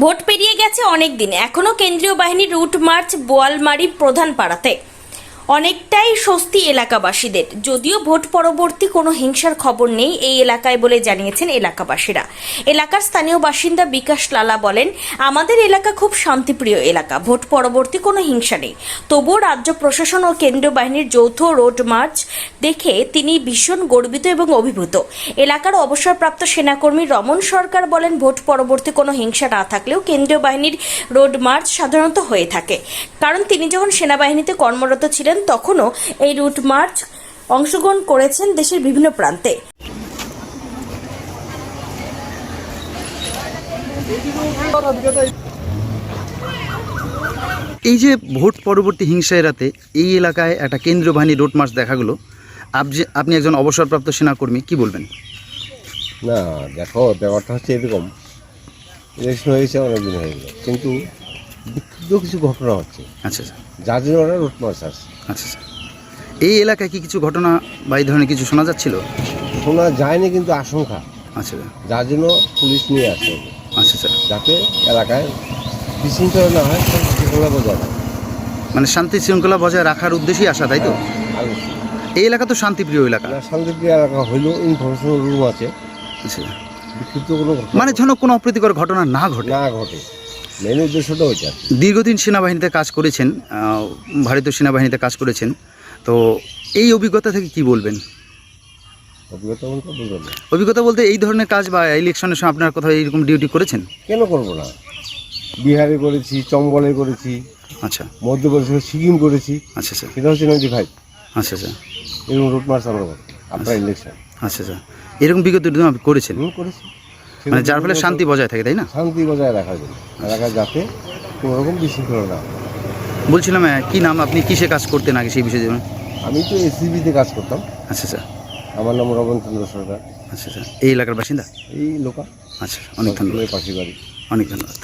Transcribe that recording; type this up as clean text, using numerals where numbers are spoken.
Vote পেরিয়ে গেছে অনেক দিন, এখনো কেন্দ্রীয় বাহিনীর রুট মার্চ বোয়ালমারি প্রধান পাড়াতে অনেকটাই স্বস্তি এলাকাবাসীদের। যদিও ভোট পরবর্তী কোনো হিংসার খবর নেই এই এলাকায় বলে জানিয়েছেন এলাকাবাসীরা। এলাকার স্থানীয় বাসিন্দা বিকাশ লালা বলেন, আমাদের এলাকা খুব শান্তিপ্রিয় এলাকা, ভোট পরবর্তী কোনো হিংসা নেই। তবুও রাজ্য প্রশাসন ও কেন্দ্রীয় বাহিনীর যৌথ রোড মার্চ দেখে তিনি ভীষণ গর্বিত এবং অভিভূত। এলাকার অবসরপ্রাপ্ত সেনাকর্মী রমন সরকার বলেন, ভোট পরবর্তী কোনো হিংসা না থাকলেও কেন্দ্রীয় বাহিনীর রোড মার্চ সাধারণত হয়ে থাকে, কারণ তিনি যখন সেনাবাহিনীতে কর্মরত ছিলেন তখনও এই রুট মার্চ অংশগ্রহণ করেছেন দেশের বিভিন্ন প্রান্তে। এই যে ভোট পরবর্তী হিংসা এড়াতে এই এলাকায় একটা কেন্দ্রীয় বাহিনী রোড মার্চ দেখা গেলো, আপনি একজন অবসরপ্রাপ্ত সেনাকর্মী, কি বলবেন? না দেখো, ব্যাপারটা হচ্ছে এরকম, ইলেকশন হয়েছে অনেকদিন হয়ে গেল, কিন্তু বিক্ষুব্ধ কিছু ঘটনা হচ্ছে। আচ্ছা আচ্ছা যার জন্য ওরা রুট মার্চ আসছে। আচ্ছা আচ্ছা এই এলাকায় কি কিছু ঘটনা বা এই ধরনের কিছু শোনা যাচ্ছিল? শোনা যায়নি, কিন্তু আশঙ্কা, আচ্ছা যার জন্য পুলিশ নিয়ে আসে, আচ্ছা আচ্ছা যাতে এলাকায় বিশৃঙ্খলা না হয়, শৃঙ্খলা বজায় রাখে। মানে শান্তি শৃঙ্খলা বজায় রাখার উদ্দেশ্যেই আসা, তাই তো? অবশ্যই। এই এলাকা তো শান্তিপ্রিয় এলাকা। না, শান্তিপ্রিয় এলাকা হইলেও ইনফরমেশন রুম আছে, আচ্ছা, বিক্ষিপ্ত কোনো ঘটনা মানে যেন কোনো অপ্রীতিকর ঘটনা না ঘটে। না ঘটে, মেন উদ্দেশ্যটা হচ্ছে। দীর্ঘদিন সেনাবাহিনীতে কাজ করেছেন, ভারতীয় সেনাবাহিনীতে কাজ করেছেন, তো এই অভিজ্ঞতা থেকে কি বলবেন? অভিজ্ঞতা বলতে বুঝলাম না। অভিজ্ঞতা বলতে এই ধরনের কাজ বা ইলেকশনের সময় আপনার কোথাও এইরকম ডিউটি করেছেন? কেন করবো না, বিহারে করেছি, চম্বলে করেছি, আচ্ছা মধ্যপ্রদেশে সিকিম করেছি, আচ্ছা আচ্ছা সেটা হচ্ছে 95। আচ্ছা আচ্ছা এরকম রুট মার্চ আমরা করি আপনার ইলেকশন। আচ্ছা আচ্ছা এরকম বিগত দিনে আপনি করেছেন, করেছি, মানে যার ফলে শান্তি বজায় থাকে, তাই না? শান্তি বজায় রাখার জন্য এলাকায় যাতে কোনো রকম বিশৃঙ্খলা না হয়। বলছিলাম কি নাম, আপনি কিসে কাজ করতেন আগে সেই বিষয়ে জানেন? আমি তো এসিবিতে কাজ করতাম। আচ্ছা আচ্ছা আমার নাম রবনচন্দ্র সরকার, আচ্ছা আচ্ছা এই এলাকার বাসিন্দা? এই লোকা। আচ্ছা, অনেক ধন্যবাদ, পাশি বাড়ি। অনেক ধন্যবাদ।